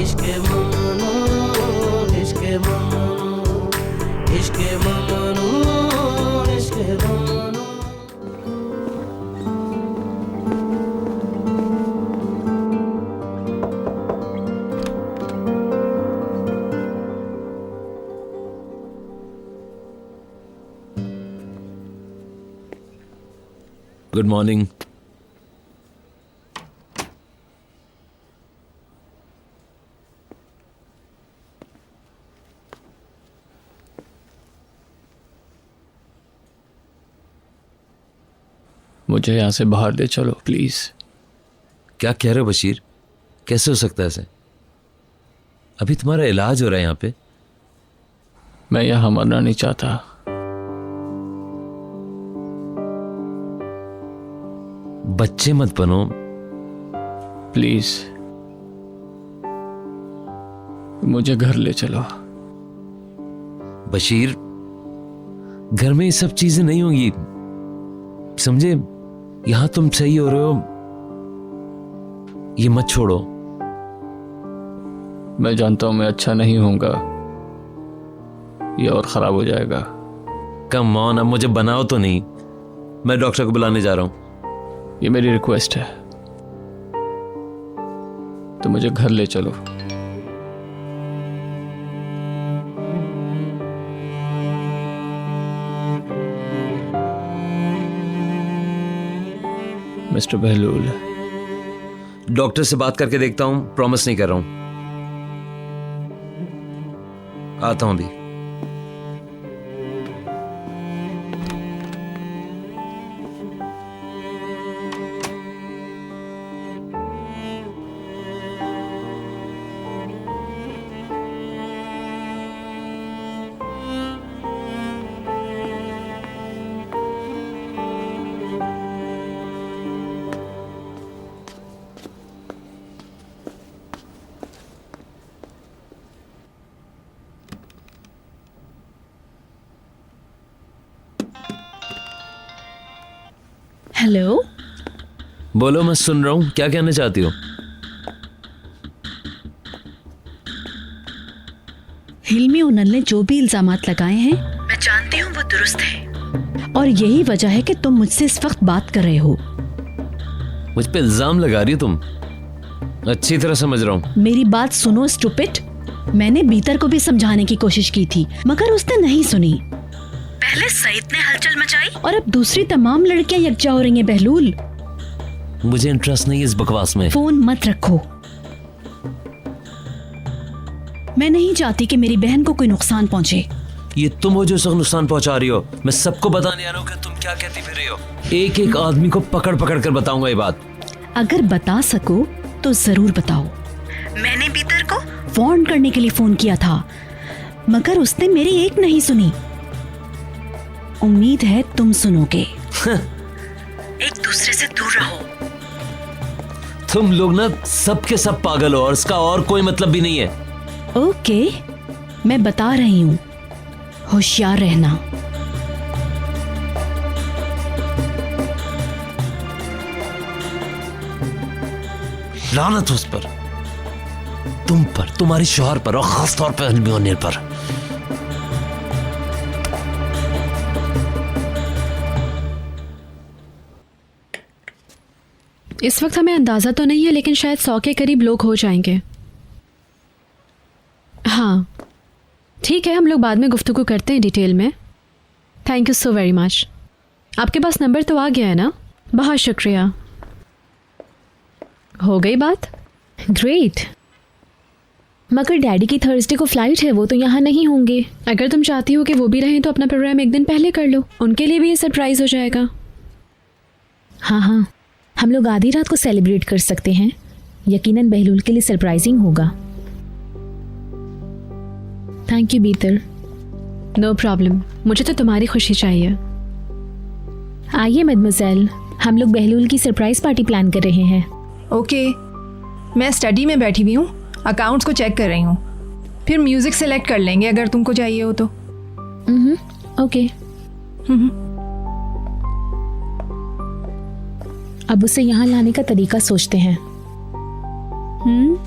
इश्क ममनू, इश्क ममनू, इश्क ममनू, इश्क ममनू। Good morning. मुझे यहाँ से बाहर ले चलो प्लीज। क्या कह रहे हो बशीर? कैसे हो सकता है ऐसे? अभी तुम्हारा इलाज हो रहा है यहाँ पे। मैं यहाँ मरना नहीं चाहता। बच्चे मत बनो प्लीज मुझे घर ले चलो। बशीर, घर में ये सब चीजें नहीं होंगी, समझे? यहां तुम सही हो रहे हो, ये मत छोड़ो। मैं जानता हूं मैं अच्छा नहीं होऊंगा, ये और खराब हो जाएगा। कम ऑन, अब मुझे बनाओ तो नहीं। मैं डॉक्टर को बुलाने जा रहा हूं। ये मेरी रिक्वेस्ट है, तो मुझे घर ले चलो। मिस्टर बहलूल, डॉक्टर से बात करके देखता हूं, प्रॉमिस नहीं कर रहा हूं। आता हूं अभी। हेलो, बोलो, मैं सुन रहा हूं। क्या कहना चाहती हो? हिल्मी उनल ने जो भी इल्जामात लगाए हैं मैं जानती हूँ वो दुरुस्त है, और यही वजह है कि तुम मुझसे इस वक्त बात कर रहे हो। मुझ पे इल्जाम लगा रही हो तुम? अच्छी तरह समझ रहा हूं। मेरी बात सुनो स्टूपिड। मैंने बीतर को भी समझाने की कोशिश की थी मगर उसने नहीं सुनी। पहले सईद ने हलचल मचाई और अब दूसरी तमाम लड़कियां यकजा हो रही हैं। बहलूल, मुझे इंटरेस्ट नहीं है इस बकवास में। फोन मत रखो। मैं नहीं चाहती कि मेरी बहन को कोई नुकसान पहुंचे। ये तुम हो जो उसको नुकसान पहुंचा रही हो। मैं सबको बताने आ रहा हूँ कि तुम क्या कहती फिर रही हो। एक एक आदमी को पकड़ पकड़ कर बताऊंगा ये बात। अगर बता सको तो जरूर बताओ। मैंने बीतर को वार्न करने के लिए फोन किया था मगर उसने मेरी एक नहीं सुनी। उम्मीद है तुम सुनोगे। एक दूसरे से दूर रहो। तुम लोग ना सबके सब पागल हो और इसका और कोई मतलब भी नहीं है। ओके, मैं बता रही हूँ, होशियार रहना। लानत उस पर, तुम पर, तुम्हारे शौहर पर और खास तौर पर हिल्मी ओनिल पर। इस वक्त हमें अंदाज़ा तो नहीं है लेकिन शायद 100 के करीब लोग हो जाएंगे। हाँ ठीक है, हम लोग बाद में गुफ्तगू करते हैं डिटेल में। Thank you so very much. आपके पास नंबर तो आ गया है ना? बहुत शुक्रिया। हो गई बात? ग्रेट। मगर डैडी की थर्सडे को फ़्लाइट है, वो तो यहाँ नहीं होंगे। अगर तुम चाहती हो कि वो भी रहें तो अपना प्रोग्राम एक दिन पहले कर लो, उनके लिए भी ये सरप्राइज़ हो जाएगा। हाँ हाँ, हम लोग आधी रात को सेलिब्रेट कर सकते हैं। यकीनन बहलूल के लिए सरप्राइजिंग होगा। थैंक यू बीतर। नो प्रॉब्लम, मुझे तो तुम्हारी खुशी चाहिए। आइए मदमज़ेल, हम लोग बहलूल की सरप्राइज पार्टी प्लान कर रहे हैं। ओके, मैं स्टडी में बैठी हुई हूँ, अकाउंट्स को चेक कर रही हूँ। फिर म्यूजिक सेलेक्ट कर लेंगे अगर तुमको चाहिए हो तो। ओके। अब उसे यहाँ लाने का तरीका सोचते हैं।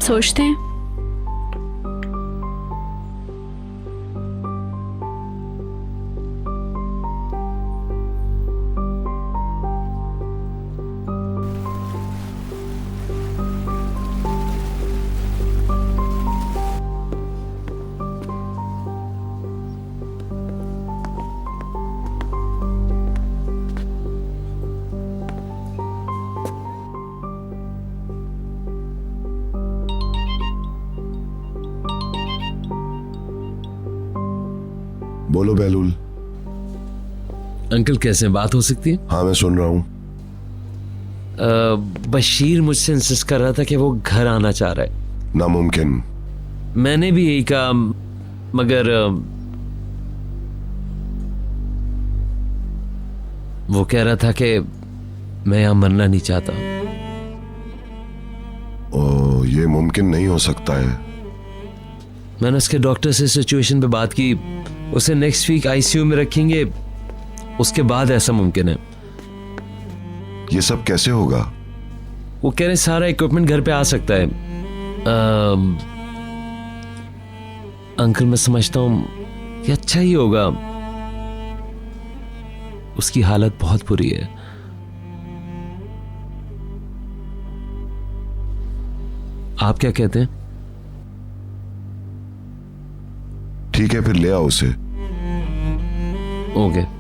सोचते हैं। बोलो बहलूल। अंकल कैसे हैं? बात हो सकती है? हाँ मैं सुन रहा हूँ। बशीर मुझसे इंसिस्ट कर रहा था कि वो घर आना चाह रहा है। नामुमकिन। मैंने भी यही कहा, मगर वो कह रहा था कि मैं यहां मरना नहीं चाहता। ओ, ये मुमकिन नहीं हो सकता है। मैंने उसके डॉक्टर से सिचुएशन पे बात की, उसे नेक्स्ट वीक आईसीयू में रखेंगे, उसके बाद ऐसा मुमकिन है। ये सब कैसे होगा? वो कह रहे सारा इक्विपमेंट घर पे आ सकता है। अंकल मैं समझता हूं कि अच्छा ही होगा, उसकी हालत बहुत बुरी है। आप क्या कहते हैं? ठीक है फिर ले आओ उसे। ओके।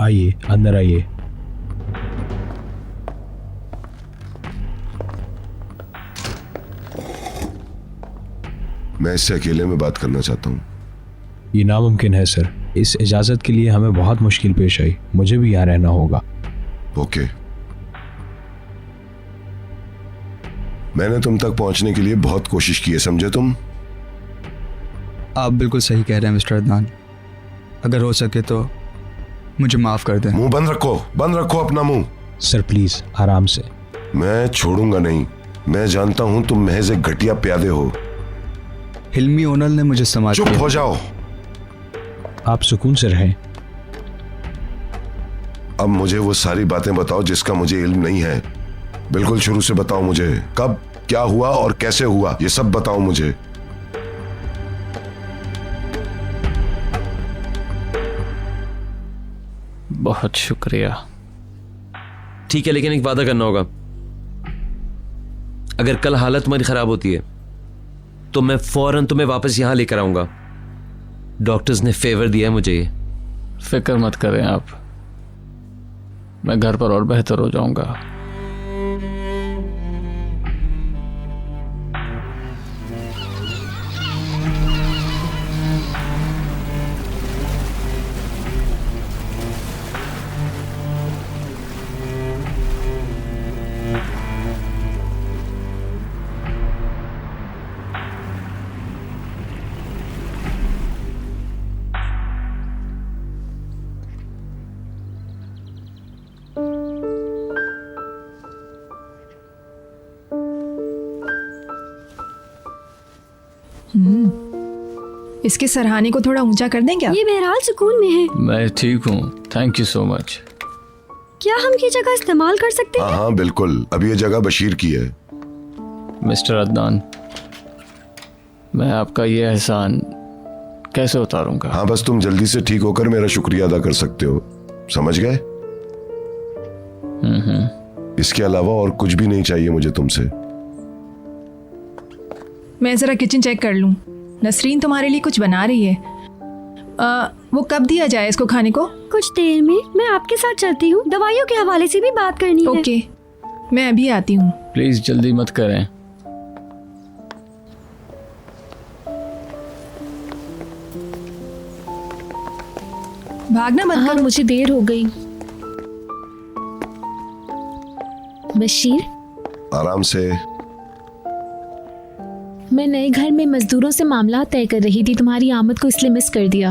आइए अंदर आइए। मैं इससे अकेले में बात करना चाहता हूँ। ये नामुमकिन है सर, इस इजाज़त के लिए हमें बहुत मुश्किल पेश आई, मुझे भी यहाँ रहना होगा। ओके। मैंने तुम तक पहुंचने के लिए बहुत कोशिश की है, समझे तुम? आप बिल्कुल सही कह रहे हैं मिस्टर अदनान। अगर हो सके तो मुझे माफ कर दें। मुंह बंद रखो, बंद रखो अपना मुंह। सर प्लीज आराम से। मैं छोड़ूंगा नहीं। मैं जानता हूं तुम महज एक घटिया प्यादे हो। हिल्मी ओनल ने मुझे समाज। चुप हो जाओ। आप सुकून से रहें। अब मुझे वो सारी बातें बताओ जिसका मुझे इल्म नहीं है। बिल्कुल शुरू से बताओ मुझे, कब क्या हुआ और कैसे हुआ, ये सब बताओ मुझे। बहुत शुक्रिया। ठीक है, लेकिन एक वादा करना होगा। अगर कल हालत तुम्हारी खराब होती है तो मैं फौरन तुम्हें वापस यहां लेकर आऊंगा। डॉक्टर्स ने फेवर दिया है मुझे ये। फिक्र मत करें आप, मैं घर पर और बेहतर हो जाऊंगा। इसके सरहाने को थोड़ा ऊंचा कर दें क्या? ये बहरहाल सुकून में है। मैं ठीक हूँ, थैंक यू सो मच। क्या हम ये जगह इस्तेमाल कर सकते हैं? हाँ बिल्कुल, अब ये जगह बशीर की है। मिस्टर अदनान, मैं आपका ये एहसान कैसे उतारूंगा? हाँ बस तुम जल्दी से ठीक होकर मेरा शुक्रिया अदा कर सकते हो, समझ गए? इसके अलावा और कुछ भी नहीं चाहिए मुझे तुमसे। मैं जरा किचन चेक कर लूं। नसरीन तुम्हारे लिए कुछ बना रही है। वो कब दिया जाए इसको खाने को? कुछ देर में। मैं आपके साथ चलती हूँ, दवाइयों के हवाले से भी बात करनी है। ओके, मैं अभी आती हूँ। प्लीज जल्दी मत करें। भागना मत हाँ करो। मुझे देर हो गई। बशीर, आराम से। मैं नए घर में मजदूरों से मामला तय कर रही थी, तुम्हारी आमद को इसलिए मिस कर दिया।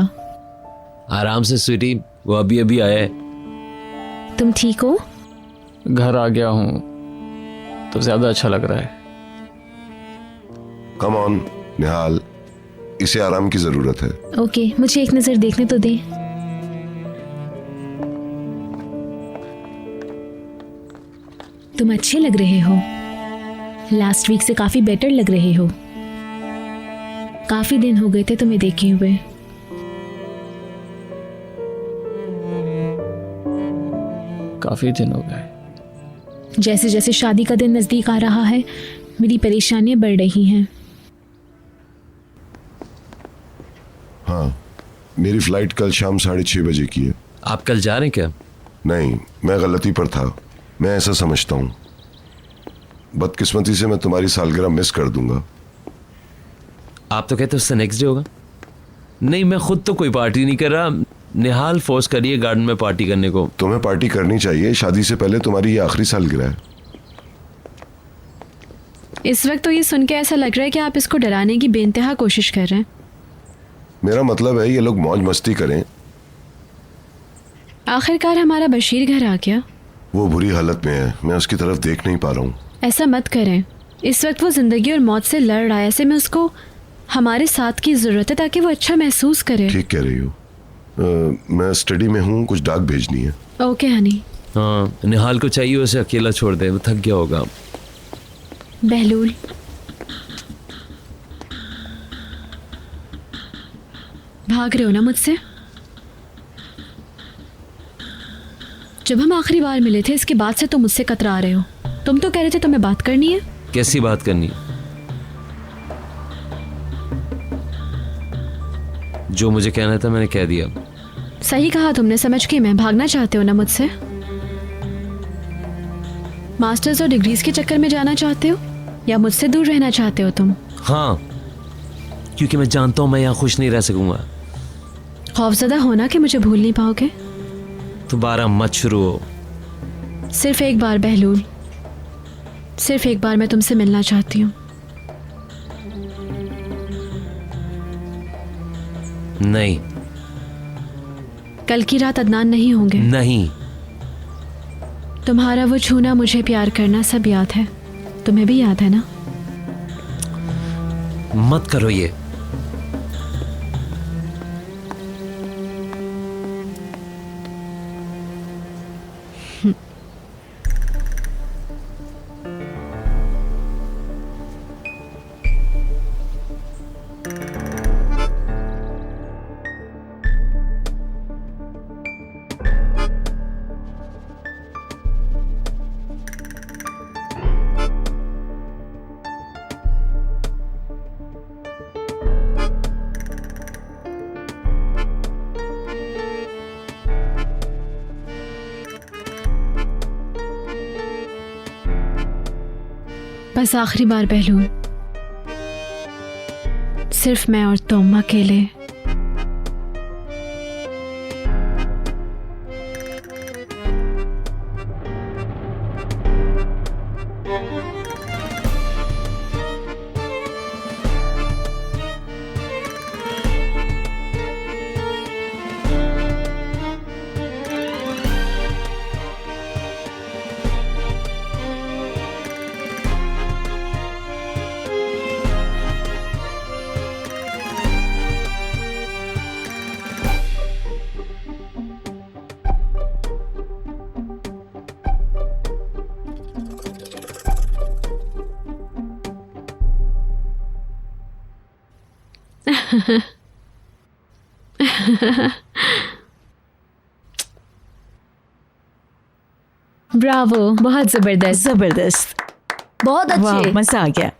आराम से स्वीटी, वो अभी अभी आया है। तुम ठीक हो? घर आ गया हूँ तो ज्यादा अच्छा लग रहा है। कम ऑन निहाल, इसे आराम की जरूरत है। ओके, मुझे एक नजर देखने तो दे। तुम अच्छे लग रहे हो, लास्ट वीक से काफी बेटर लग रहे हो। काफी दिन हो गए थे तुम्हें देखे हुए। काफी दिन हो गए। जैसे जैसे शादी का दिन नजदीक आ रहा है, मेरी परेशानियां बढ़ रही हैं। हाँ, मेरी फ्लाइट कल शाम 6:30 बजे की है। आप कल जा रहे हैं क्या? नहीं, मैं गलती पर था, मैं ऐसा समझता हूँ। बदकिस्मती से मैं तुम्हारी सालगिरह मिस कर दूंगा। आप तो कहते उससे नेक्स्ट डे होगा। नहीं, मैं खुद तो कोई पार्टी नहीं कर रहा, निहाल फोर्स करिए गार्डन में पार्टी करने को। तुम्हें पार्टी करनी चाहिए, शादी से पहले तुम्हारी ये आखिरी सालगिरह है। इस वक्त तो ये सुन के ऐसा लग रहा है कि आप इसको डराने की बेइंतहा कोशिश कर रहे हैं। मेरा मतलब है ये लोग मौज मस्ती करें। आखिरकार हमारा बशीर घर आ गया। वो बुरी हालत में है, मैं उसकी तरफ देख नहीं पा रहा हूँ। ऐसा मत करें, इस वक्त वो जिंदगी और मौत से लड़ रहा है। ऐसे में उसको हमारे साथ की जरूरत है ताकि वो अच्छा महसूस करे। ठीक कह रही हो। मैं स्टडी में हूँ, कुछ डाक भेजनी है। ओके हनी। हाँ, निहाल को चाहिए उसे अकेला छोड़ दे, वो थक गया होगा। बहलूल, भाग रहे हो ना मुझसे? जब हम आखिरी बार मिले थे इसके बाद से तुम मुझसे कतरा रहे हो। तुम तो कह रहे थे तुम्हें बात करनी है। कैसी बात करनी? जो मुझे कहना था मैंने कह दिया। सही कहा तुमने, समझ के मैं। भागना चाहते हो ना मुझसे? मास्टर्स और डिग्रीज के चक्कर में जाना चाहते हो या मुझसे दूर रहना चाहते हो तुम? हाँ, क्योंकि मैं जानता हूं मैं यहाँ खुश नहीं रह सकूंगा। खौफजदा होना कि मुझे भूल नहीं पाओगे? दोबारा मत शुरू हो। सिर्फ एक बार बहलूल, सिर्फ एक बार मैं तुमसे मिलना चाहती हूँ। नहीं। कल की रात अदनान नहीं होंगे। नहीं। तुम्हारा वो छूना, मुझे प्यार करना सब याद है। तुम्हें भी याद है ना? मत करो ये। बस आखिरी बार बहलूल, सिर्फ मैं और तुम अकेले। ब्रावो, बहुत जबरदस्त। जबरदस्त, बहुत अच्छे, मजा आ गया।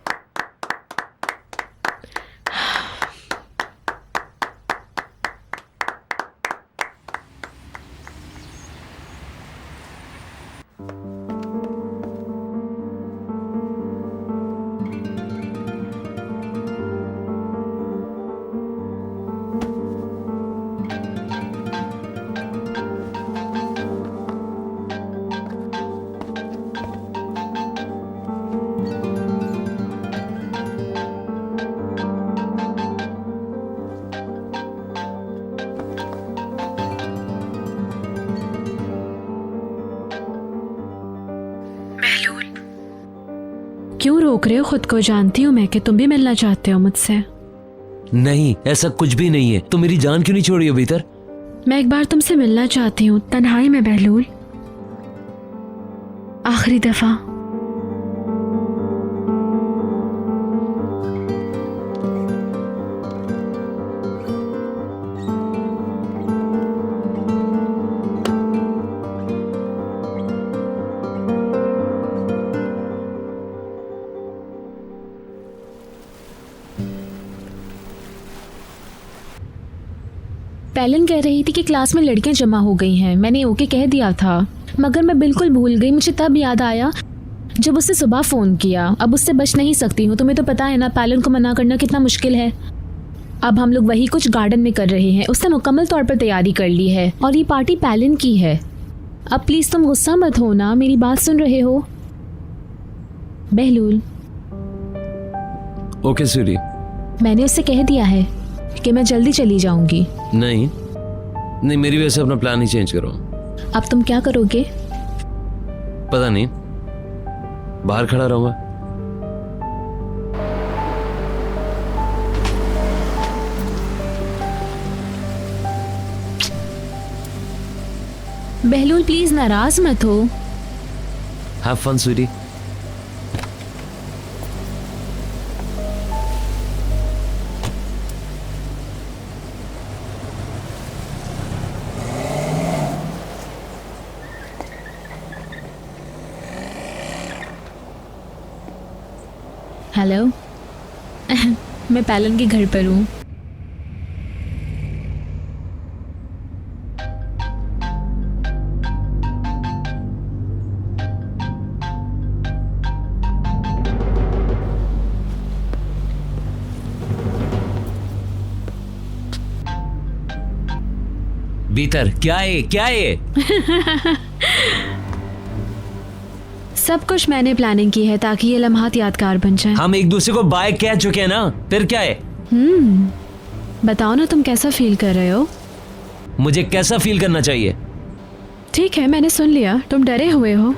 क्यों रोक रहे हो खुद को? जानती हूँ मैं कि तुम भी मिलना चाहते हो मुझसे। नहीं, ऐसा कुछ भी नहीं है। तुम मेरी जान क्यों नहीं छोड़ी हो भीतर? मैं एक बार तुमसे मिलना चाहती हूँ, तन्हाई में बहलूल, आखिरी दफा। पैलन कह रही थी कि क्लास में लड़कियां जमा हो गई हैं। मैंने ओके कह दिया था, मगर मैं बिल्कुल भूल गई। मुझे तब याद आया जब उससे सुबह फ़ोन किया। अब उससे बच नहीं सकती हूँ। तुम्हें तो पता है ना पैलन को मना करना कितना मुश्किल है। अब हम लोग वही कुछ गार्डन में कर रहे हैं। उसने मुकम्मल तौर पर तैयारी कर ली है और ये पार्टी पैलन की है। अब प्लीज़ तुम गुस्सा मत हो ना, मेरी बात सुन रहे हो? बहलूल, ओके सूरी। मैंने उससे कह दिया है कि मैं जल्दी चली जाऊंगी। नहीं, मेरी वजह से अपना प्लान ही चेंज करो। अब तुम क्या करोगे? पता नहीं, बाहर खड़ा रहूंगा। बहलूल प्लीज नाराज मत हो। Have fun Sweety. हेलो मैं पैलन के घर पर हूँ। भीतर क्या है? सब कुछ मैंने प्लानिंग की है ताकि ये लम्हात यादगार बन जाए। हम एक दूसरे को बाय कह चुके हैं ना, फिर क्या है? बताओ ना तुम कैसा फील कर रहे हो? मुझे कैसा फील करना चाहिए? ठीक है, मैंने सुन लिया। तुम डरे हुए हो।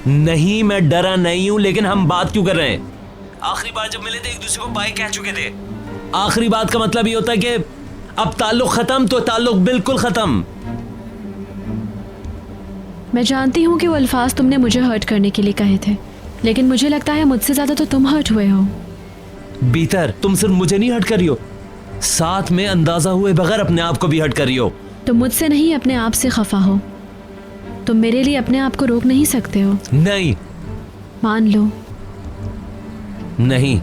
नहीं, मैं डरा नहीं हूं, लेकिन हम बात क्यों कर रहे हैं? आखिरी बार जब मिले थे एक दूसरे को बाय कह चुके थे। आखिरी बात का मतलब ये होता है कि अब ताल्लुक खत्म तो ताल्लुक बिल्कुल खत्म। मैं जानती हूँ कि वो अल्फाज तुमने मुझे हर्ट करने के लिए कहे थे, लेकिन मुझे लगता है मुझसे ज्यादा तो तुम हर्ट हुए हो। भीतर तुम सिर्फ मुझे नहीं हर्ट कर रही हो, साथ में अंदाजा हुए बगैर अपने आप को भी हर्ट कर रही हो। तुम मुझसे नहीं अपने आप से खफा हो। तुम मेरे लिए अपने आप को रोक नहीं सकते हो। नहीं, मान लो। नहीं,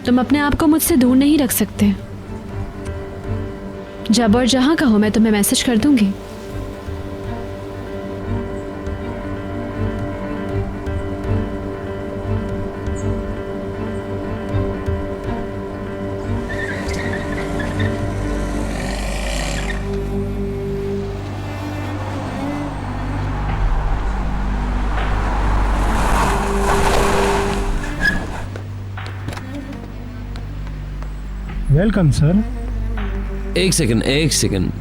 तुम अपने आप को मुझसे दूर नहीं रख सकते। जब और जहां कहो मैं तुम्हें मैसेज कर दूंगी। Welcome sir. एक सेकंड।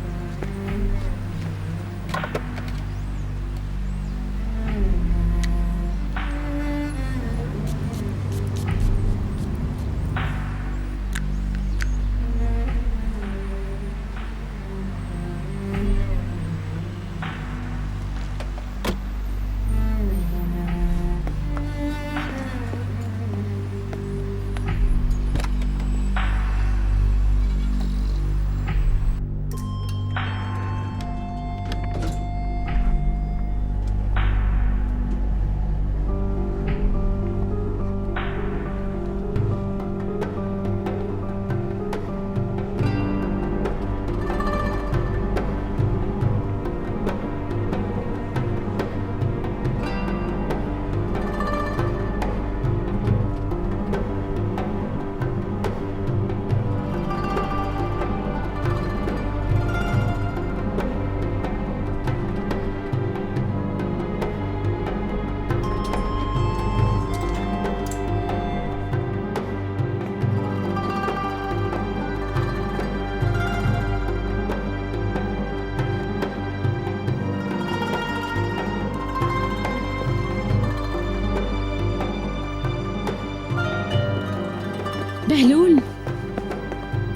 बहलूल,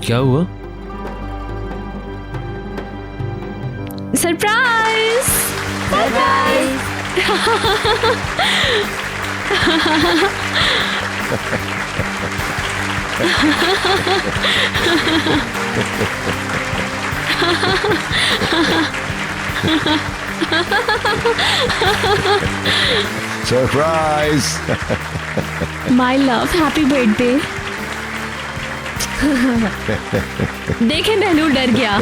क्या हुआ? Surprise! Surprise! Surprise. My love, happy birthday. देखें बहलूल डर गया।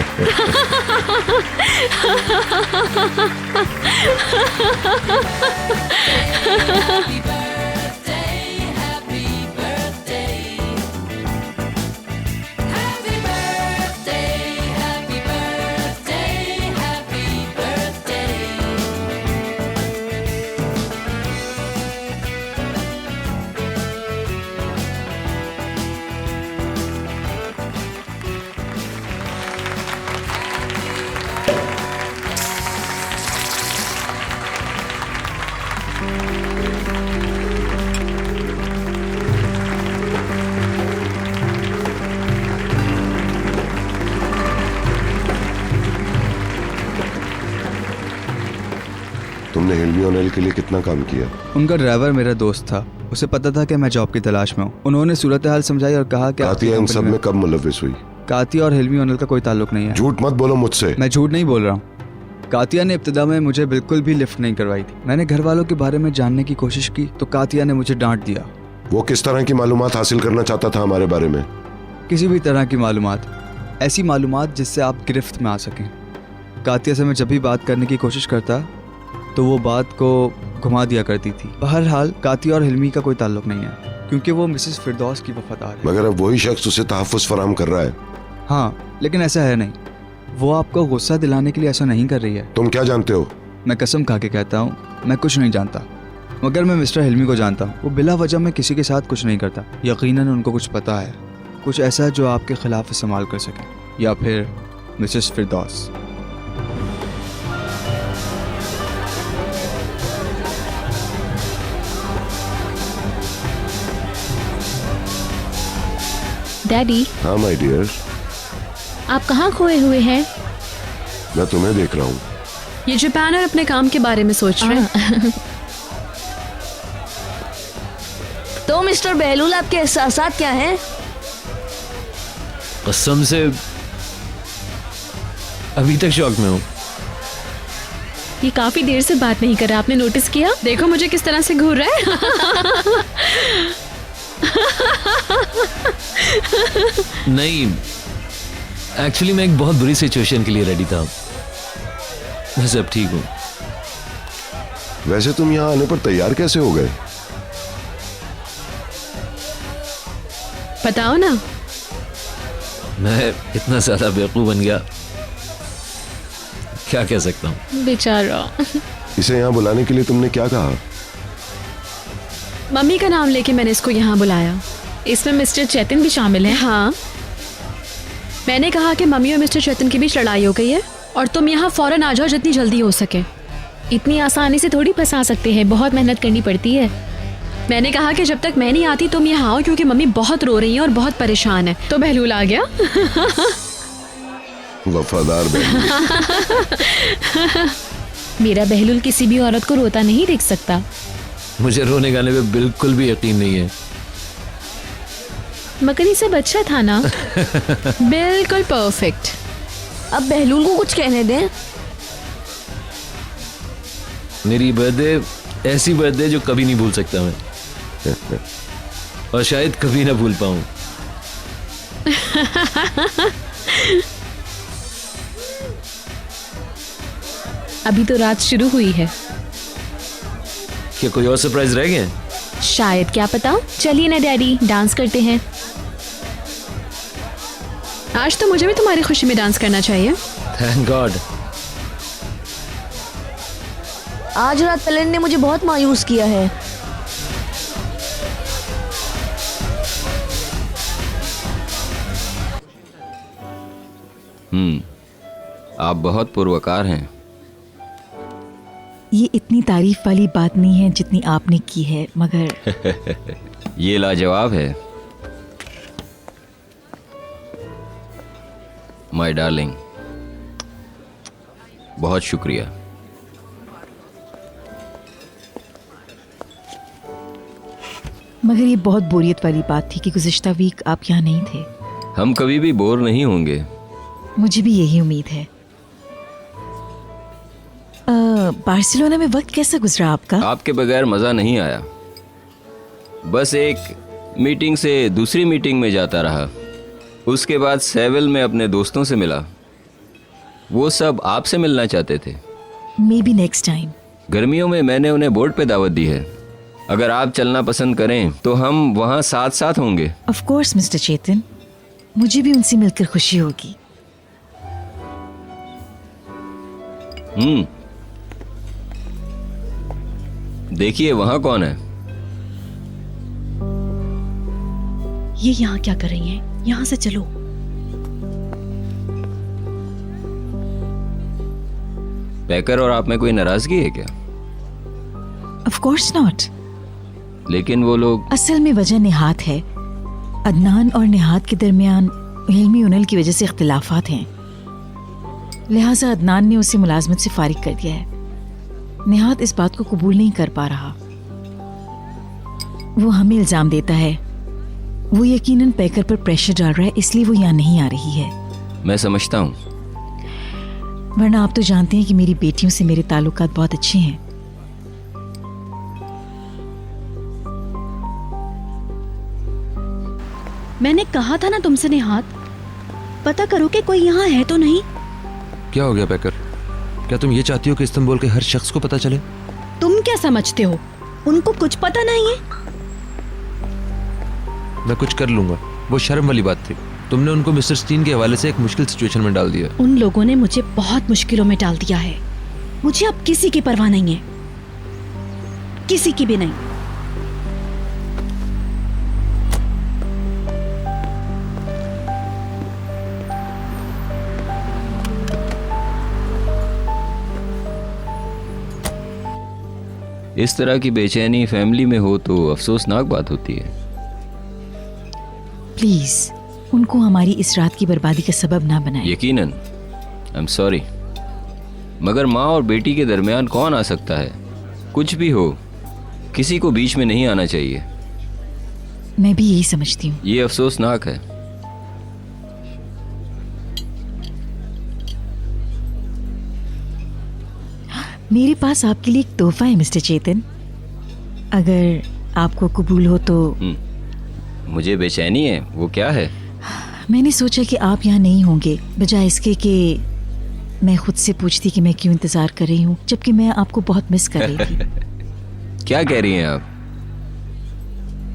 तुमने हिल्मी ओनेल के लिए कितना काम किया? उनका ड्राइवर मेरा दोस्त था, उसे पता था कि मैं जॉब की तलाश में हूँ। उन्होंने सूरत हाल समझाई और कहा कि कातिया इन सब में कब मुलविस हुई? कातिया और हिल्मी ओनेल का कोई ताल्लुक नहीं है। झूठ मत बोलो मुझसे। मैं झूठ नहीं बोल रहा हूँ। कातिया ने इब्तिदा में मुझे बिल्कुल भी लिफ्ट नहीं करवाई थी। मैंने घर वालों के बारे में जानने की कोशिश की तो कातिया ने मुझे डांट दिया। वो किस तरह की मालूमात हासिल करना चाहता था हमारे बारे में? किसी भी तरह की मालूमात, ऐसी मालूमात जिससे आप गिरफ्त में आ सकें। कातिया से मैं जब भी बात करने की कोशिश करता तो वो बात को घुमा दिया करती थी। बहरहाल कातिया और हिल्मी का कोई ताल्लुक नहीं है क्योंकि वो मिसेस फिरदौस की वफादार है। मगर अब वही शख्स उसे तहफ़्फ़ुज़ फराहम कर रहा है। हाँ, लेकिन ऐसा है नहीं। वो आपको गुस्सा दिलाने के लिए ऐसा नहीं कर रही है। तुम क्या जानते हो? मैं कसम खा के कहता हूँ, मैं कुछ नहीं जानता। मगर मैं मिस्टर हिल्मी को जानता हूँ। वो बिला वजह में किसी के साथ कुछ नहीं करता। यकीनन उनको कुछ पता है, कुछ ऐसा जो आपके खिलाफ इस्तेमाल कर सके, या फिर मिसेस फिरदौस। डैडी। हाँ माय डियर। आप कहाँ खोए हुए हैं? मैं तुम्हें देख रहा हूँ। ये जापान और अपने काम के बारे में सोच रहे हैं। तो मिस्टर बहलूल आपके एहसासात क्या हैं? कसम से अभी तक शॉक में हूँ। ये काफी देर से बात नहीं कर रहा, आपने नोटिस किया? देखो मुझे किस तरह से घूर रहा है। नहीं, एक्चुअली मैं एक बहुत बुरी सिचुएशन के लिए रेडी था। मैं सब ठीक हूँ। वैसे तुम यहाँ आने पर तैयार कैसे हो गए? बताओ ना। मैं इतना ज्यादा बेवकूफ बन गया, क्या कह सकता हूँ। बेचारा। इसे यहाँ बुलाने के लिए तुमने क्या कहा? मम्मी का नाम लेके मैंने इसको यहाँ बुलाया। इसमें मिस्टर चेतन भी शामिल हैं। हाँ, मैंने कहा कि मम्मी और मिस्टर चेतन के बीच लड़ाई हो गई है और तुम यहाँ फौरन आ जाओ जितनी जल्दी हो सके। इतनी आसानी से थोड़ी फंसा सकते हैं, बहुत मेहनत करनी पड़ती है। मैंने कहा कि जब तक मैं नहीं आती तुम यहाँ आओ क्योंकि मम्मी बहुत रो रही हैं और बहुत परेशान है। तो बहलूल आ गया। वफादार बहलूल। मेरा बहलूल किसी भी औरत को रोता नहीं देख सकता। मुझे रोने गाने पे बिल्कुल भी यकीन नहीं है। मगर ये सब अच्छा था ना? बिल्कुल परफेक्ट। अब बहलूल को कुछ कहने दें। मेरी बर्थडे ऐसी बर्थडे जो कभी नहीं भूल सकता मैं, और शायद कभी ना भूल पाऊं। अभी तो रात शुरू हुई है। क्या कोई और सरप्राइज रह गए? शायद, क्या पता। चलिए ना डैडी, डांस करते हैं। आज तो मुझे भी तुम्हारी खुशी में डांस करना चाहिए। Thank God. आज रात तलन ने मुझे बहुत मायूस किया है। आप बहुत पुरवकार हैं। ये इतनी तारीफ वाली बात नहीं है जितनी आपने की है, मगर ये लाजवाब है माय डार्लिंग। बहुत शुक्रिया। मगर ये बहुत बोरियत वाली बात थी कि गुज़िश्ता वीक आप यहाँ नहीं थे। हम कभी भी बोर नहीं होंगे। मुझे भी यही उम्मीद है। बार्सिलोना में वक्त कैसा गुजरा आपका? आपके बगैर मज़ा नहीं आया। बस एक मीटिंग से दूसरी मीटिंग में जाता रहा। उसके बाद सेविल में अपने दोस्तों से मिला। वो सब आपसे मिलना चाहते थे। May be next time. गर्मियों में मैंने उन्हें बोर्ड पे दावत दी है। अगर आप चलना पसंद करें तो हम वहाँ साथ साथ होंगे। ऑफ कोर्स मिस्टर चेतन, मुझे भी उनसे मिलकर खुशी होगी। देखिए वहाँ कौन है? ये यहाँ क्या कर रही हैं? यहाँ से चलो। पैकर और आप में कोई नाराजगी है क्या? Of course not. लेकिन वो लोग असल में वजह निहात है। अदनान और निहात के दरमियान हिल्मी उनल की वजह से इख्तिलाफात हैं, लिहाजा अदनान ने उसे मुलाजमत से फारिग कर दिया है। निहात इस बात को कबूल नहीं कर पा रहा। वो हमें इल्ज़ाम देता है। वो यकीनन पैकर पर प्रेशर डाल रहा है, इसलिए वो यहाँ नहीं आ रही है। मैं समझता हूँ। वरना आप तो जानते हैं कि मेरी बेटियों से मेरे ताल्लुकात बहुत अच्छे हैं। मैंने कहा था ना तुमसे निहात, पता करो कि कोई यहाँ है तो नहीं। क्या हो गया पैकर? क्या तुम ये चाहती हो कि इस्तांबुल के हर शख्स को पता चले? तुम क्या समझते हो, उनको कुछ पता नहीं है? मैं कुछ कर लूंगा, वो शर्म वाली बात थी। तुमने उनको मिस्टर स्टीन के हवाले से एक मुश्किल सिचुएशन में डाल दिया। उन लोगों ने मुझे बहुत मुश्किलों में डाल दिया है। मुझे अब किसी की परवाह नहीं है, किसी की भी नहीं। इस तरह की बेचैनी फैमिली में हो तो अफसोसनाक बात होती है। प्लीज उनको हमारी इस रात की बर्बादी का सबब ना बनाएं। यकीनन, आई एम सॉरी, मगर माँ और बेटी के दरमियान कौन आ सकता है? कुछ भी हो, किसी को बीच में नहीं आना चाहिए। मैं भी यही समझती हूँ। ये अफसोसनाक है। मेरे पास आपके लिए एक तोहफा है मिस्टर चेतन, अगर आपको कबूल हो तो। मुझे बेचैनी है, वो क्या है? मैंने सोचा कि आप यहाँ नहीं होंगे, बजाय इसके कि मैं खुद से पूछती कि मैं क्यों इंतजार कर रही हूँ, जबकि मैं आपको बहुत मिस कर रही थी। क्या कह रही हैं आप?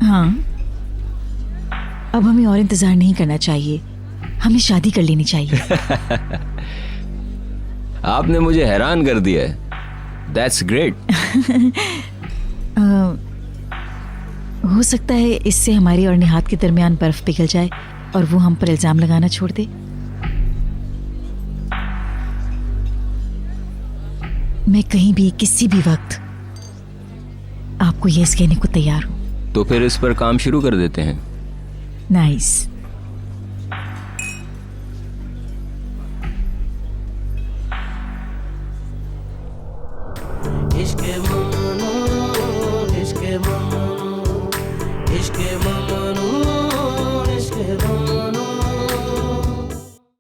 हाँ, अब हमें और इंतजार नहीं करना चाहिए, हमें शादी कर लेनी चाहिए। आपने मुझे हैरान कर दिया है। That's great. हो सकता है इससे हमारे और निहात के दरमियान बर्फ पिघल जाए और वो हम पर इल्जाम लगाना छोड़ दे। मैं कहीं भी किसी भी वक्त आपको यस कहने को तैयार हूं। तो फिर इस पर काम शुरू कर देते हैं। नाइस। इश्क़े ममनू, इश्क़े ममनू, इश्क़े ममनू, इश्क़े ममनू।